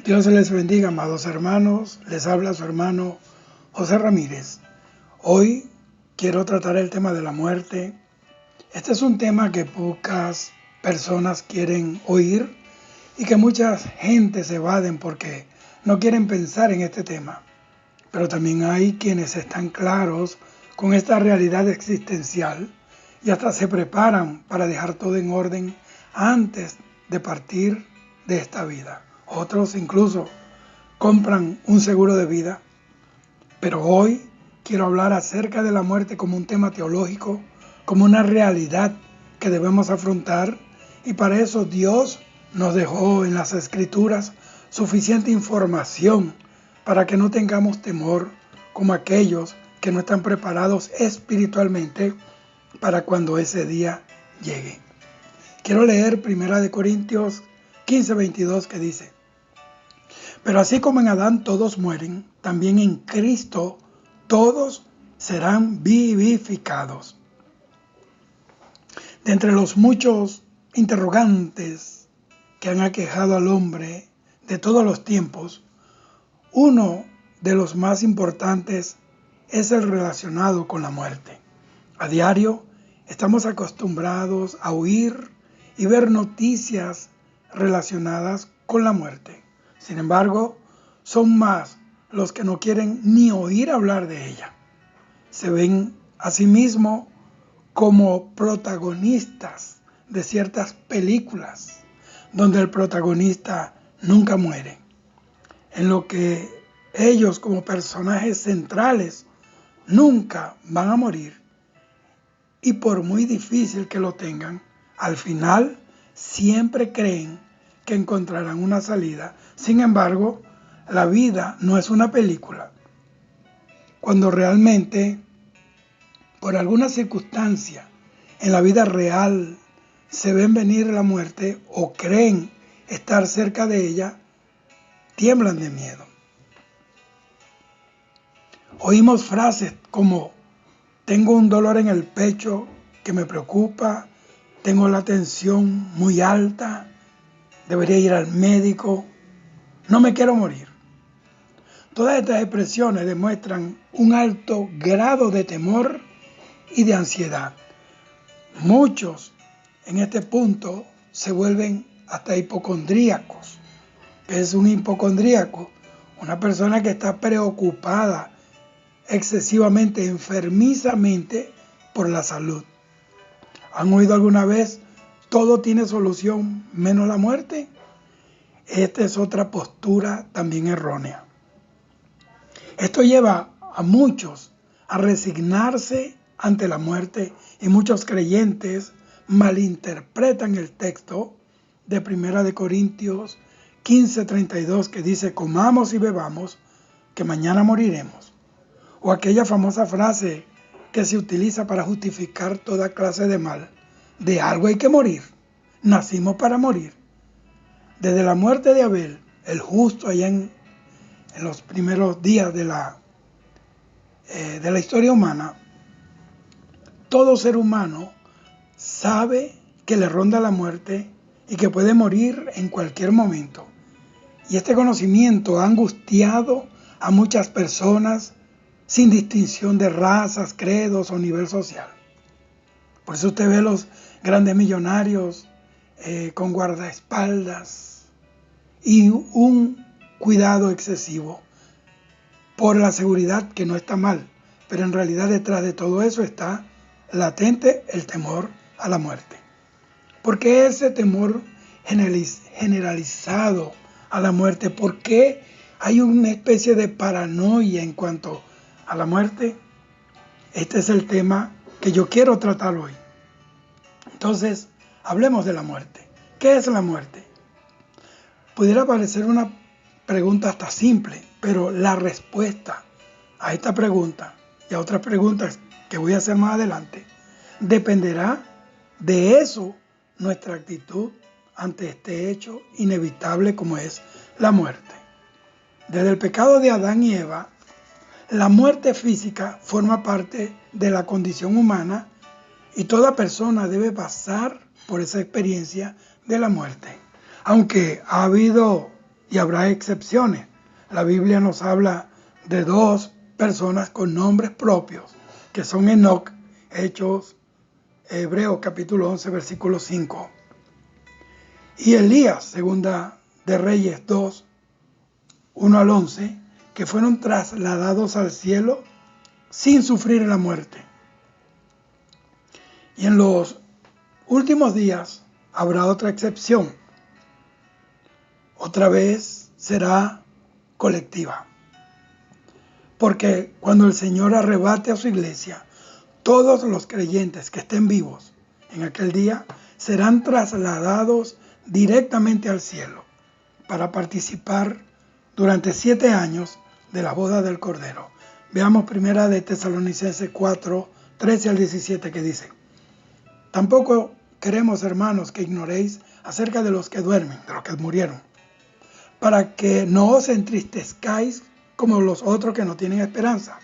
Dios les bendiga, amados hermanos. Les habla su hermano José Ramírez. Hoy quiero tratar el tema de la muerte. Este es un tema que pocas personas quieren oír y que mucha gente se evaden porque no quieren pensar en este tema. Pero también hay quienes están claros con esta realidad existencial y hasta se preparan para dejar todo en orden antes de partir de esta vida. Otros incluso compran un seguro de vida. Pero hoy quiero hablar acerca de la muerte como un tema teológico, como una realidad que debemos afrontar, y para eso Dios nos dejó en las Escrituras suficiente información para que no tengamos temor como aquellos que no están preparados espiritualmente para cuando ese día llegue. Quiero leer 1 Corintios 15:22 que dice: pero así como en Adán todos mueren, también en Cristo todos serán vivificados. De entre los muchos interrogantes que han aquejado al hombre de todos los tiempos, uno de los más importantes es el relacionado con la muerte. A diario estamos acostumbrados a oír y ver noticias relacionadas con la muerte. Sin embargo, son más los que no quieren ni oír hablar de ella. Se ven a sí mismos como protagonistas de ciertas películas donde el protagonista nunca muere, en lo que ellos como personajes centrales nunca van a morir, y por muy difícil que lo tengan, al final siempre creen que encontrarán una salida. Sin embargo, la vida no es una película. Cuando realmente, por alguna circunstancia en la vida real, se ven venir la muerte o creen estar cerca de ella, tiemblan de miedo. Oímos frases como: tengo un dolor en el pecho que me preocupa, tengo la tensión muy alta, debería ir al médico, no me quiero morir. Todas estas expresiones demuestran un alto grado de temor y de ansiedad. Muchos en este punto se vuelven hasta hipocondríacos. ¿Qué es un hipocondríaco? Una persona que está preocupada excesivamente, enfermizamente por la salud. ¿Han oído alguna vez todo tiene solución menos la muerte? Esta es otra postura también errónea. Esto lleva a muchos a resignarse ante la muerte, y muchos creyentes malinterpretan el texto de 1 Corintios 15:32 que dice: comamos y bebamos, que mañana moriremos. O aquella famosa frase que se utiliza para justificar toda clase de mal: de algo hay que morir, nacimos para morir. Desde la muerte de Abel, el justo, allá en los primeros días de la historia humana, todo ser humano sabe que le ronda la muerte y que puede morir en cualquier momento. Y este conocimiento ha angustiado a muchas personas sin distinción de razas, credos o nivel social. Por eso usted ve los grandes millonarios con guardaespaldas y un cuidado excesivo por la seguridad, que no está mal, pero en realidad detrás de todo eso está latente el temor a la muerte. ¿Por qué ese temor generalizado a la muerte? ¿Por qué hay una especie de paranoia en cuanto a la muerte? Este es el tema que yo quiero tratar hoy. Entonces, hablemos de la muerte. ¿Qué es la muerte? Pudiera parecer una pregunta hasta simple, pero la respuesta a esta pregunta y a otras preguntas que voy a hacer más adelante dependerá de eso, nuestra actitud ante este hecho inevitable como es la muerte. Desde el pecado de Adán y Eva, la muerte física forma parte de la condición humana, y toda persona debe pasar por esa experiencia de la muerte. Aunque ha habido y habrá excepciones. La Biblia nos habla de dos personas con nombres propios, que son Enoc, Hechos, Hebreos capítulo 11, versículo 5. Y Elías, segunda de Reyes 2, 1 al 11, que fueron trasladados al cielo sin sufrir la muerte. Y en los últimos días habrá otra excepción. Otra vez será colectiva. Porque cuando el Señor arrebate a su iglesia, todos los creyentes que estén vivos en aquel día serán trasladados directamente al cielo para participar durante 7 años de la boda del Cordero. Veamos primera de Tesalonicenses 4, 13 al 17 que dice: Tampoco queremos, hermanos, que ignoréis acerca de los que duermen, de los que murieron, para que no os entristezcáis como los otros que no tienen esperanza.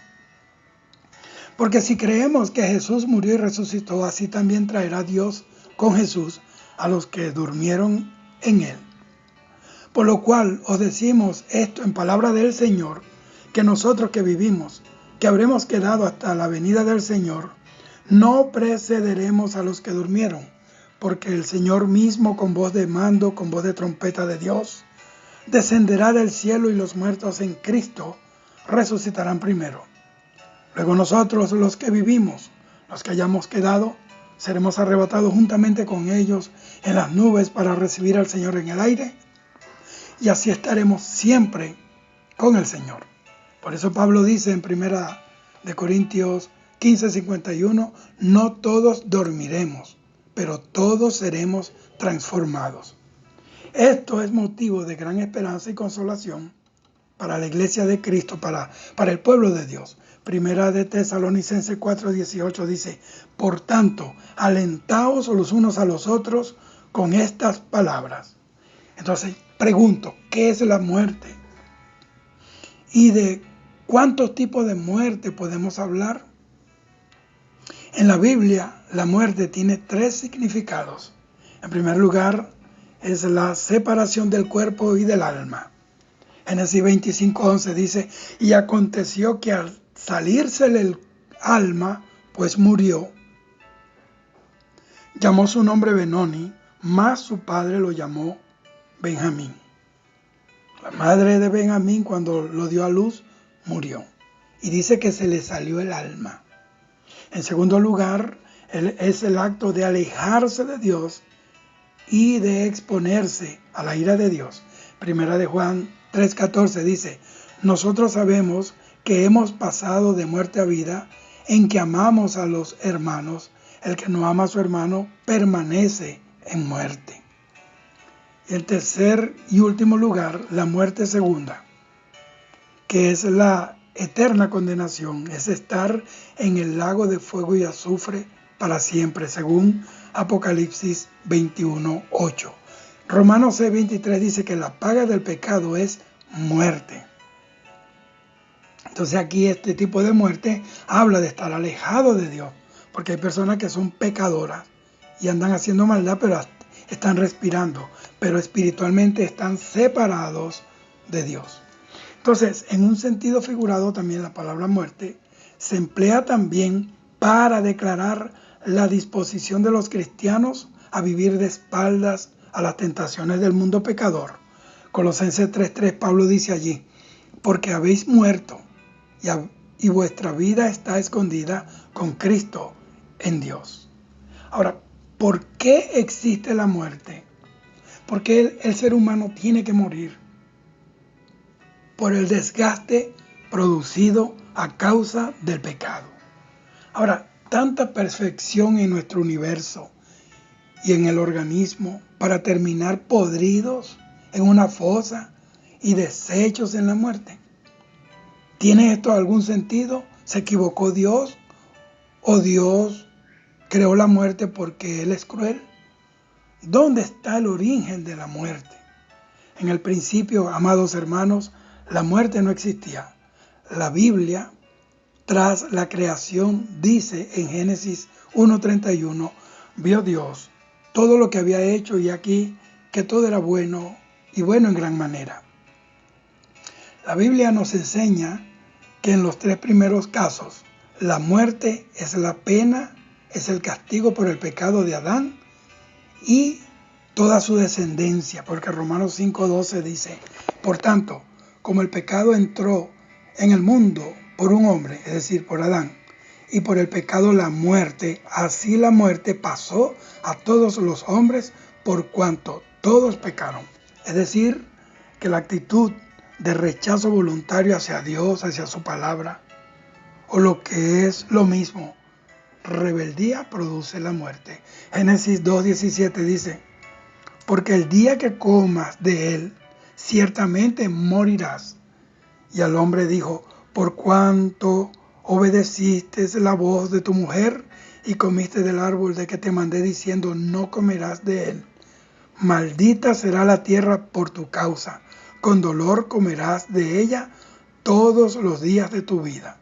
Porque si creemos que Jesús murió y resucitó, así también traerá Dios con Jesús a los que durmieron en él. Por lo cual os decimos esto en palabra del Señor, que nosotros que vivimos, que habremos quedado hasta la venida del Señor, no precederemos a los que durmieron, porque el Señor mismo, con voz de mando, con voz de trompeta de Dios, descenderá del cielo, y los muertos en Cristo resucitarán primero. Luego nosotros, los que vivimos, los que hayamos quedado, seremos arrebatados juntamente con ellos en las nubes para recibir al Señor en el aire, y así estaremos siempre con el Señor. Por eso Pablo dice en 1 Corintios 15:51, no todos dormiremos, pero todos seremos transformados. Esto es motivo de gran esperanza y consolación para la iglesia de Cristo, para el pueblo de Dios. Primera de Tesalonicenses 4:18 dice: Por tanto, alentaos los unos a los otros con estas palabras. Entonces, pregunto, ¿qué es la muerte? ¿Y de cuántos tipos de muerte podemos hablar? En la Biblia, la muerte tiene 3 significados. En primer lugar, es la separación del cuerpo y del alma. Génesis 25:11 dice: Y aconteció que al salírsele el alma, pues murió, llamó su nombre Benoni, mas su padre lo llamó Benjamín. La madre de Benjamín, cuando lo dio a luz, murió. Y dice que se le salió el alma. En segundo lugar, es el acto de alejarse de Dios y de exponerse a la ira de Dios. Primera de Juan 3:14 dice: Nosotros sabemos que hemos pasado de muerte a vida, en que amamos a los hermanos. El que no ama a su hermano permanece en muerte. Y en tercer y último lugar, la muerte segunda, que es la eterna condenación, es estar en el lago de fuego y azufre para siempre, según Apocalipsis 21:8. Romanos 6:23 dice que la paga del pecado es muerte. Entonces aquí este tipo de muerte habla de estar alejado de Dios, porque hay personas que son pecadoras y andan haciendo maldad, pero están respirando, pero espiritualmente están separados de Dios. Entonces, en un sentido figurado, también la palabra muerte se emplea también para declarar la disposición de los cristianos a vivir de espaldas a las tentaciones del mundo pecador. Colosenses 3:3, Pablo dice allí: Porque habéis muerto y vuestra vida está escondida con Cristo en Dios. Ahora, ¿por qué existe la muerte? Porque el ser humano tiene que morir por el desgaste producido a causa del pecado. Ahora, tanta perfección en nuestro universo y en el organismo para terminar podridos en una fosa y deshechos en la muerte. ¿Tiene esto algún sentido? ¿Se equivocó Dios? ¿O Dios creó la muerte porque Él es cruel? ¿Dónde está el origen de la muerte? En el principio, amados hermanos, la muerte no existía. La Biblia, tras la creación, dice en Génesis 1:31, vio Dios todo lo que había hecho, y aquí que todo era bueno, y bueno en gran manera. La Biblia nos enseña que en los tres primeros casos, la muerte es la pena, es el castigo por el pecado de Adán y toda su descendencia, porque Romanos 5:12 dice, por tanto, como el pecado entró en el mundo por un hombre, es decir, por Adán, y por el pecado la muerte, así la muerte pasó a todos los hombres por cuanto todos pecaron. Es decir, que la actitud de rechazo voluntario hacia Dios, hacia su palabra, o lo que es lo mismo, rebeldía produce la muerte. Génesis 2:17 dice, porque el día que comas de él, ciertamente morirás. Y al hombre dijo, por cuanto obedeciste la voz de tu mujer y comiste del árbol de que te mandé diciendo, no comerás de él. Maldita será la tierra por tu causa, con dolor comerás de ella todos los días de tu vida.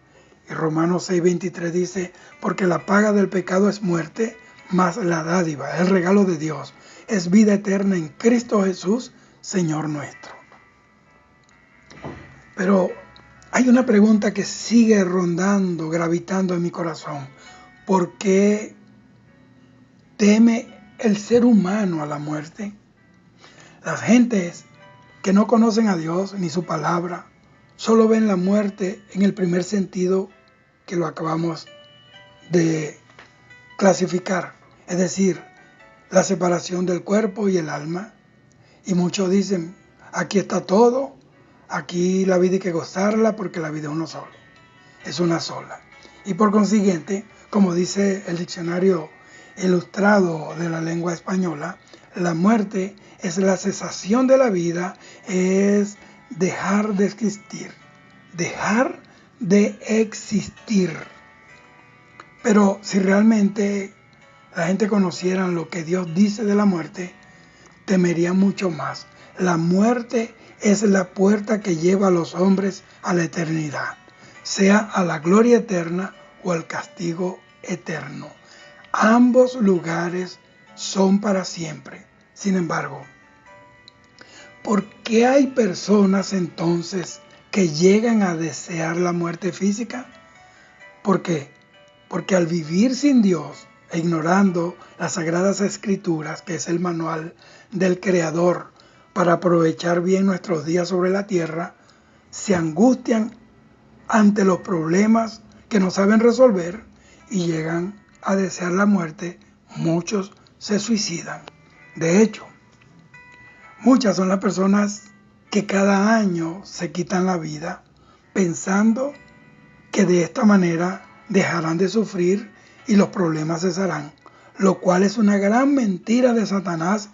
Y Romanos 6:23 dice, porque la paga del pecado es muerte, mas la dádiva, el regalo de Dios, es vida eterna en Cristo Jesús, Señor nuestro. Pero hay una pregunta que sigue rondando, gravitando en mi corazón. ¿Por qué teme el ser humano a la muerte? Las gentes que no conocen a Dios ni su palabra, solo ven la muerte en el primer sentido que lo acabamos de clasificar, es decir, la separación del cuerpo y el alma. Y muchos dicen, aquí está todo, aquí la vida hay que gozarla porque la vida es uno solo, es una sola. Y por consiguiente, como dice el diccionario ilustrado de la lengua española, la muerte es la cesación de la vida, es dejar de existir, dejar de existir. Pero si realmente la gente conociera lo que Dios dice de la muerte, temería mucho más. La muerte es la puerta que lleva a los hombres a la eternidad, sea a la gloria eterna o al castigo eterno. Ambos lugares son para siempre. Sin embargo, ¿por qué hay personas entonces que llegan a desear la muerte física? ¿Por qué? Porque al vivir sin Dios e ignorando las Sagradas Escrituras, que es el manual del Creador para aprovechar bien nuestros días sobre la tierra, se angustian ante los problemas que no saben resolver y llegan a desear la muerte. Muchos se suicidan. De hecho, muchas son las personas que cada año se quitan la vida pensando que de esta manera dejarán de sufrir y los problemas cesarán, lo cual es una gran mentira de Satanás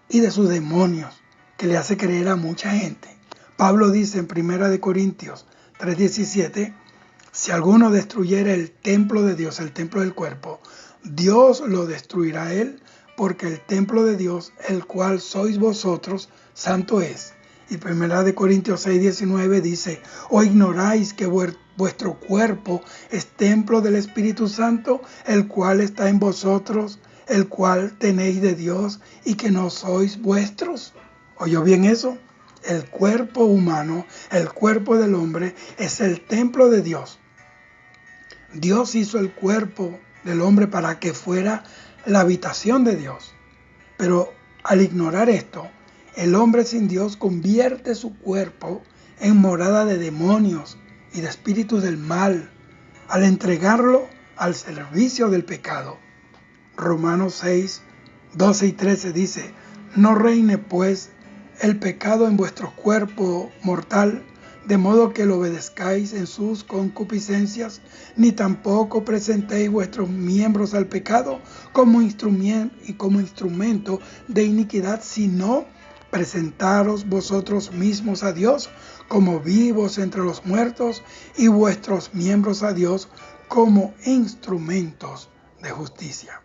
y de sus demonios que le hace creer a mucha gente. Pablo dice en 1 Corintios 3:17, si alguno destruyera el templo de Dios, el templo del cuerpo, Dios lo destruirá a él, porque el templo de Dios, el cual sois vosotros, santo es. Y 1 Corintios 6:19 dice, ¿o ignoráis que vuestro cuerpo es templo del Espíritu Santo, el cual está en vosotros, el cual tenéis de Dios y que no sois vuestros? ¿Oyó bien eso? El cuerpo humano, el cuerpo del hombre, es el templo de Dios. Dios hizo el cuerpo del hombre para que fuera la habitación de Dios. Pero al ignorar esto, el hombre sin Dios convierte su cuerpo en morada de demonios y de espíritus del mal, al entregarlo al servicio del pecado. Romanos 6:12 y 13 dice, no reine pues el pecado en vuestro cuerpo mortal, de modo que lo obedezcáis en sus concupiscencias, ni tampoco presentéis vuestros miembros al pecado como instrumento de iniquidad, sino presentaros vosotros mismos a Dios como vivos entre los muertos y vuestros miembros a Dios como instrumentos de justicia.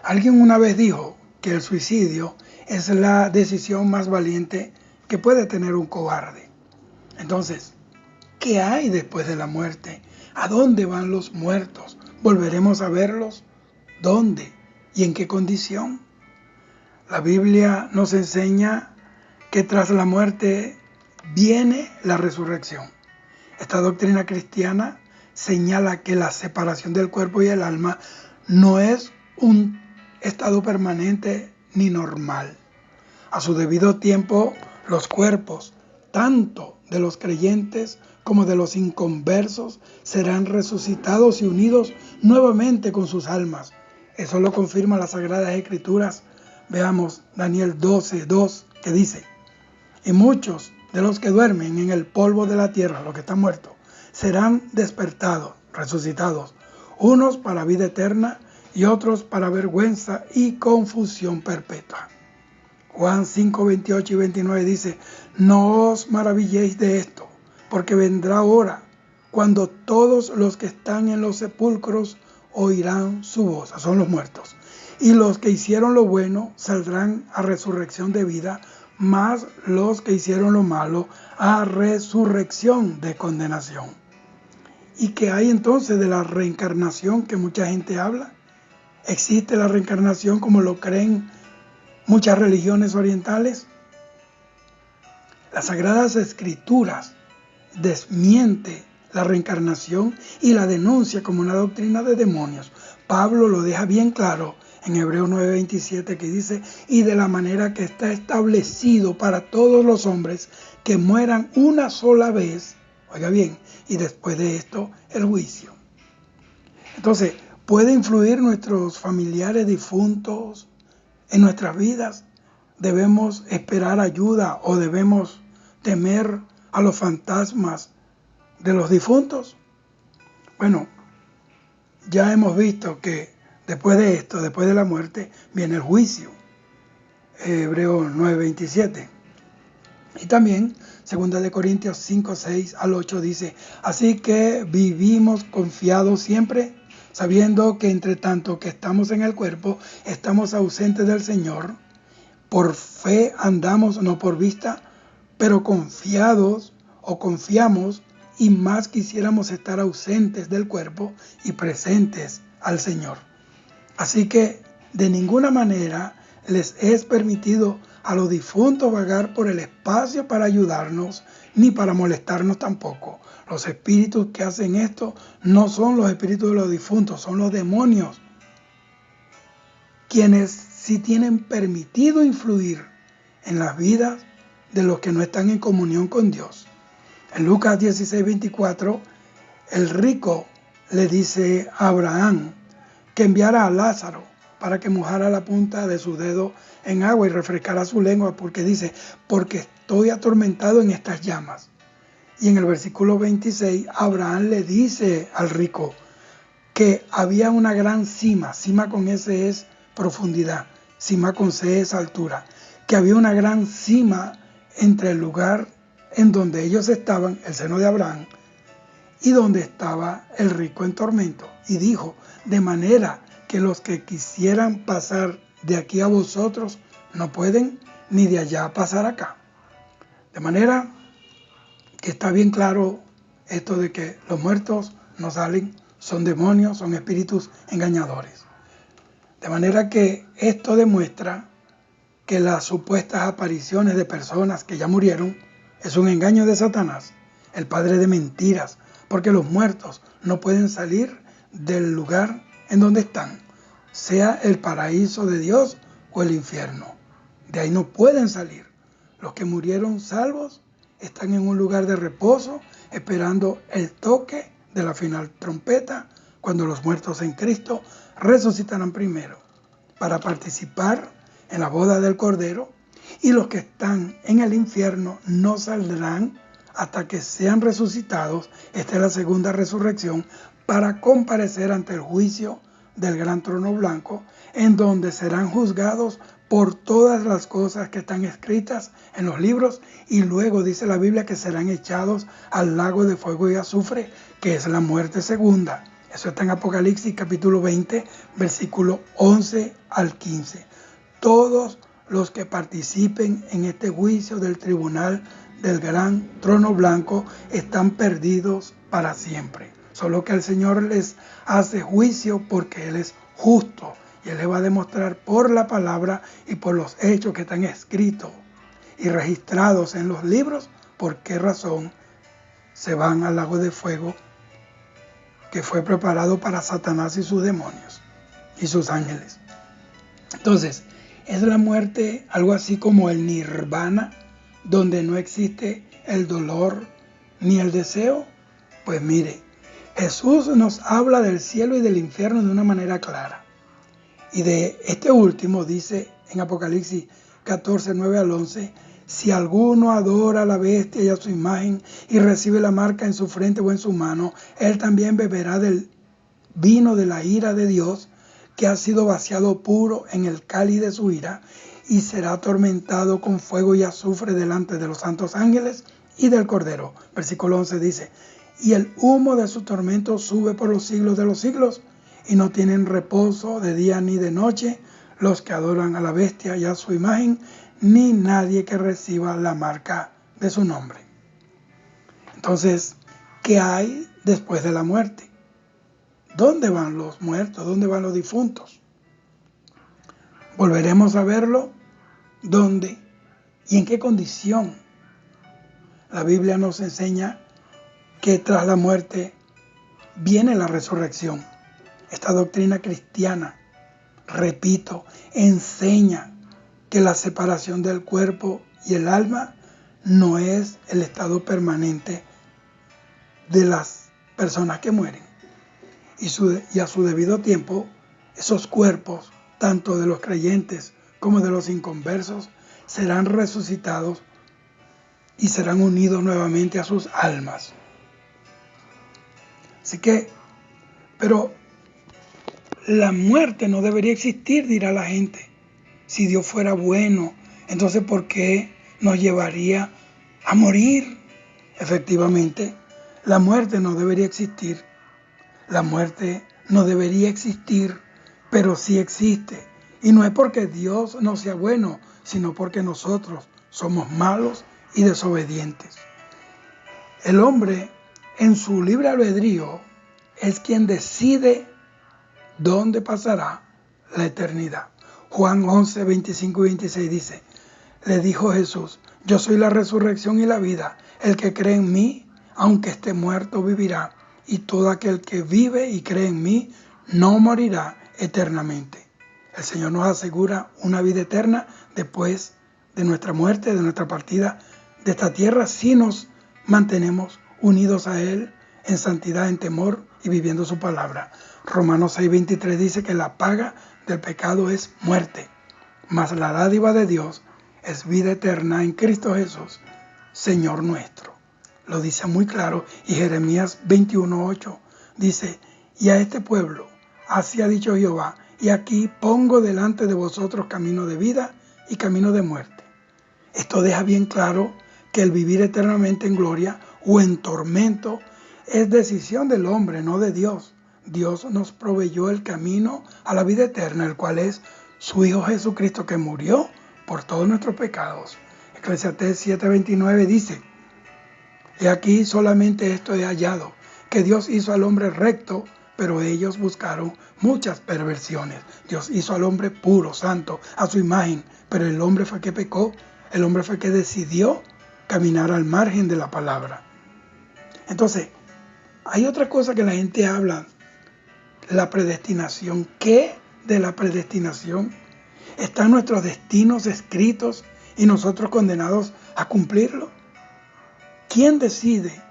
Alguien una vez dijo que el suicidio es la decisión más valiente que puede tener un cobarde. Entonces, ¿qué hay después de la muerte? ¿A dónde van los muertos? ¿Volveremos a verlos? ¿Dónde? ¿Y en qué condición? La Biblia nos enseña que tras la muerte viene la resurrección. Esta doctrina cristiana señala que la separación del cuerpo y el alma no es un estado permanente ni normal. A su debido tiempo, los cuerpos, tanto de los creyentes como de los inconversos, serán resucitados y unidos nuevamente con sus almas. Eso lo confirma las Sagradas Escrituras. Veamos Daniel 12:2, que dice: y muchos de los que duermen en el polvo de la tierra, los que están muertos, serán despertados, resucitados, unos para vida eterna y otros para vergüenza y confusión perpetua. Juan 5, 28 y 29 dice: no os maravilléis de esto, porque vendrá hora cuando todos los que están en los sepulcros oirán su voz, son los muertos, y los que hicieron lo bueno saldrán a resurrección de vida, mas los que hicieron lo malo a resurrección de condenación. ¿Y qué hay entonces de la reencarnación que mucha gente habla? ¿Existe la reencarnación como lo creen muchas religiones orientales? Las Sagradas Escrituras desmiente la reencarnación y la denuncia como una doctrina de demonios. Pablo lo deja bien claro en Hebreos 9:27, que dice: y de la manera que está establecido para todos los hombres que mueran una sola vez, oiga bien, y después de esto el juicio. Entonces, ¿puede influir nuestros familiares difuntos en nuestras vidas? ¿Debemos esperar ayuda o debemos temer a los fantasmas de los difuntos? Bueno, ya hemos visto que después de esto, después de la muerte, viene el juicio. Hebreos 9:27. Y también 2 Corintios 5, 6 al 8 dice: así que vivimos confiados siempre, sabiendo que entre tanto que estamos en el cuerpo, estamos ausentes del Señor. Por fe andamos, no por vista, pero confiados o confiamos, y más quisiéramos estar ausentes del cuerpo y presentes al Señor. Así que de ninguna manera les es permitido a los difuntos vagar por el espacio para ayudarnos, ni para molestarnos tampoco. Los espíritus que hacen esto no son los espíritus de los difuntos, son los demonios, quienes sí tienen permitido influir en las vidas de los que no están en comunión con Dios. En Lucas 16:24, el rico le dice a Abraham que enviara a Lázaro para que mojara la punta de su dedo en agua y refrescara su lengua, porque dice: porque estoy atormentado en estas llamas. Y en el versículo 26, Abraham le dice al rico que había una gran cima con S es profundidad, cima con C es altura, que había una gran cima entre el lugar en donde ellos estaban, el seno de Abraham, y donde estaba el rico en tormento. Y dijo: de manera que los que quisieran pasar de aquí a vosotros no pueden, ni de allá pasar acá. De manera que está bien claro esto de que los muertos no salen, son demonios, son espíritus engañadores. De manera que esto demuestra que las supuestas apariciones de personas que ya murieron es un engaño de Satanás, el padre de mentiras, porque los muertos no pueden salir del lugar en donde están, sea el paraíso de Dios o el infierno. De ahí no pueden salir. Los que murieron salvos están en un lugar de reposo, esperando el toque de la final trompeta, cuando los muertos en Cristo resucitarán primero para participar en la boda del Cordero, y los que están en el infierno no saldrán hasta que sean resucitados. Esta es la segunda resurrección, para comparecer ante el juicio del gran trono blanco, en donde serán juzgados por todas las cosas que están escritas en los libros, y luego dice la Biblia que serán echados al lago de fuego y azufre, que es la muerte segunda. Eso está en Apocalipsis capítulo 20, versículo 11 al 15. Todos los que participen en este juicio del tribunal del gran trono blanco están perdidos para siempre. Solo que el Señor les hace juicio porque Él es justo, y Él les va a demostrar por la palabra y por los hechos que están escritos y registrados en los libros, por qué razón se van al lago de fuego que fue preparado para Satanás y sus demonios y sus ángeles. Entonces, ¿es la muerte algo así como el nirvana, donde no existe el dolor ni el deseo? Pues mire, Jesús nos habla del cielo y del infierno de una manera clara. Y de este último dice en Apocalipsis 14, 9 al 11, si alguno adora a la bestia y a su imagen y recibe la marca en su frente o en su mano, él también beberá del vino de la ira de Dios, que ha sido vaciado puro en el cáliz de su ira, y será atormentado con fuego y azufre delante de los santos ángeles y del Cordero. Versículo 11 dice, y el humo de su tormento sube por los siglos de los siglos, y no tienen reposo de día ni de noche los que adoran a la bestia y a su imagen, ni nadie que reciba la marca de su nombre. Entonces, ¿qué hay después de la muerte? ¿Dónde van los muertos? ¿Dónde van los difuntos? ¿Volveremos a verlo? ¿Dónde? ¿Y en qué condición? La Biblia nos enseña que tras la muerte viene la resurrección. Esta doctrina cristiana, repito, enseña que la separación del cuerpo y el alma no es el estado permanente de las personas que mueren. Y a su debido tiempo, esos cuerpos, tanto de los creyentes como de los inconversos, serán resucitados y serán unidos nuevamente a sus almas. Así que, pero la muerte no debería existir, dirá la gente. Si Dios fuera bueno, entonces ¿por qué nos llevaría a morir? Efectivamente, la muerte no debería existir. La muerte no debería existir, pero sí existe. Y no es porque Dios no sea bueno, sino porque nosotros somos malos y desobedientes. El hombre, en su libre albedrío, es quien decide dónde pasará la eternidad. Juan 11, 25 y 26 dice, le dijo Jesús, yo soy la resurrección y la vida. El que cree en mí, aunque esté muerto, vivirá. Y todo aquel que vive y cree en mí, no morirá eternamente. El Señor nos asegura una vida eterna después de nuestra muerte, de nuestra partida de esta tierra, si nos mantenemos unidos a Él en santidad, en temor y viviendo su palabra. Romanos 6:23 dice que la paga del pecado es muerte, mas la dádiva de Dios es vida eterna en Cristo Jesús, Señor nuestro. Lo dice muy claro. Y Jeremías 21:8 dice, y a este pueblo, así ha dicho Jehová, y aquí pongo delante de vosotros camino de vida y camino de muerte. Esto deja bien claro que el vivir eternamente en gloria o en tormento es decisión del hombre, no de Dios. Dios nos proveyó el camino a la vida eterna, el cual es su Hijo Jesucristo, que murió por todos nuestros pecados. Eclesiastés 7:29 dice, y aquí solamente esto he hallado, que Dios hizo al hombre recto, pero ellos buscaron muchas perversiones. Dios hizo al hombre puro, santo, a su imagen, pero el hombre fue que pecó, el hombre fue que decidió caminar al margen de la palabra. Entonces, hay otra cosa que la gente habla, la predestinación. ¿Qué de la predestinación? ¿Están nuestros destinos escritos y nosotros condenados a cumplirlo? ¿Quién decide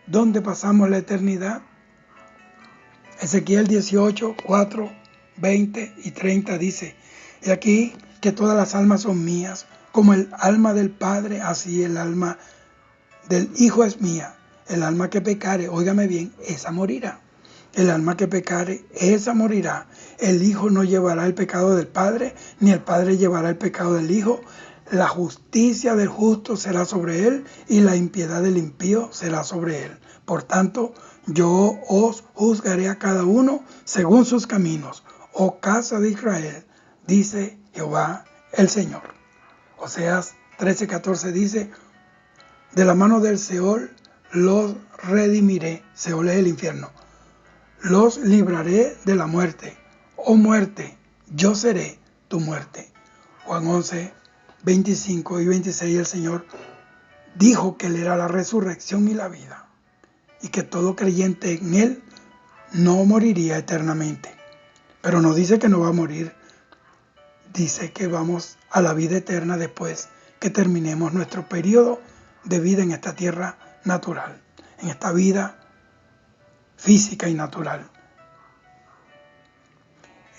dónde pasamos la eternidad? Ezequiel 18, 4, 20 y 30 dice, y aquí que todas las almas son mías, como el alma del Padre, así el alma del Hijo es mía. El alma que pecare, óigame bien, esa morirá. El alma que pecare, esa morirá. El Hijo no llevará el pecado del Padre, ni el Padre llevará el pecado del Hijo. La justicia del justo será sobre él, y la impiedad del impío será sobre él. Por tanto, yo os juzgaré a cada uno según sus caminos, oh casa de Israel, dice Jehová el Señor. Oseas 13:14 dice, de la mano del Seol los redimiré. Seol es el infierno. Los libraré de la muerte. Oh muerte, yo seré tu muerte. Juan 11, 25 y 26, el Señor dijo que Él era la resurrección y la vida, y que todo creyente en Él no moriría eternamente. Pero no dice que no va a morir, dice que vamos a la vida eterna después que terminemos nuestro periodo de vida en esta tierra natural, en esta vida física y natural.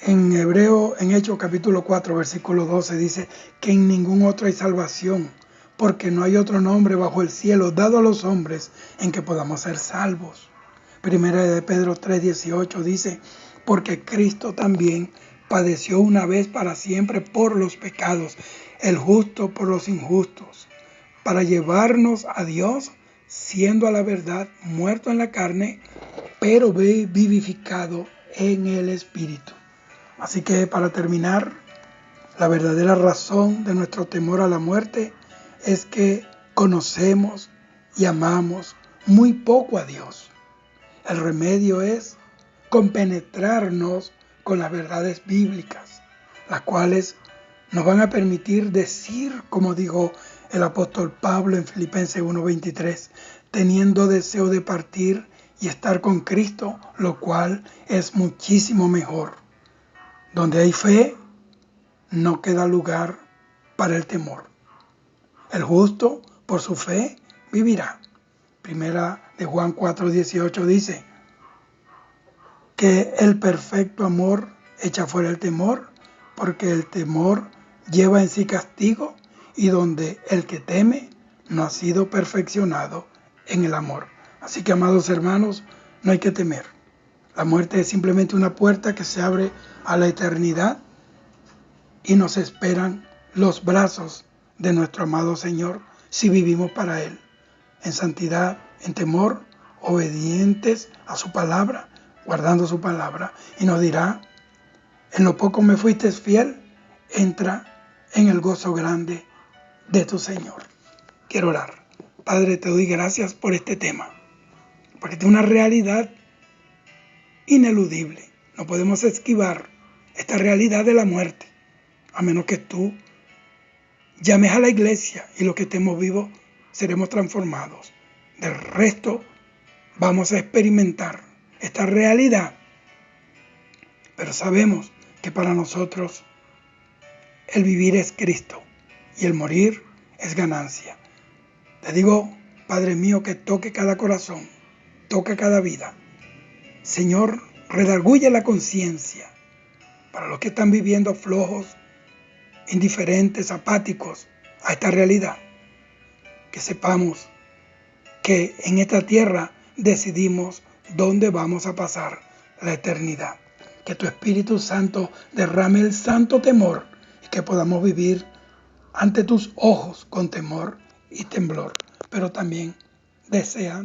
En Hechos capítulo 4, versículo 12 dice que en ningún otro hay salvación, porque no hay otro nombre bajo el cielo dado a los hombres en que podamos ser salvos. Primera de Pedro 3:18 dice, porque Cristo también padeció una vez para siempre por los pecados, el justo por los injustos, para llevarnos a Dios, siendo a la verdad muerto en la carne, pero vivificado en el Espíritu. Así que para terminar, la verdadera razón de nuestro temor a la muerte es que conocemos y amamos muy poco a Dios. El remedio es compenetrarnos con las verdades bíblicas, las cuales nos van a permitir decir, como dijo el apóstol Pablo en Filipenses 1:23, teniendo deseo de partir y estar con Cristo, lo cual es muchísimo mejor. Donde hay fe, no queda lugar para el temor. El justo, por su fe, vivirá. Primera de Juan 4:18 dice que el perfecto amor echa fuera el temor, porque el temor lleva en sí castigo, y donde el que teme no ha sido perfeccionado en el amor. Así que, amados hermanos, no hay que temer. La muerte es simplemente una puerta que se abre a la eternidad y nos esperan los brazos de nuestro amado Señor si vivimos para Él, en santidad, en temor, obedientes a su palabra, guardando su palabra. Y nos dirá, en lo poco me fuiste fiel, entra en el gozo grande de tu Señor. Quiero orar. Padre, te doy gracias por este tema, porque es una realidad ineludible. No podemos esquivar esta realidad de la muerte, a menos que tú llames a la iglesia y los que estemos vivos seremos transformados. Del resto vamos a experimentar esta realidad, pero sabemos que para nosotros el vivir es Cristo y el morir es ganancia. Te digo, Padre mío, que toque cada corazón, toque cada vida. Señor, redarguye la conciencia para los que están viviendo flojos, indiferentes, apáticos a esta realidad. Que sepamos que en esta tierra decidimos dónde vamos a pasar la eternidad. Que tu Espíritu Santo derrame el santo temor y que podamos vivir ante tus ojos con temor y temblor, pero también deseando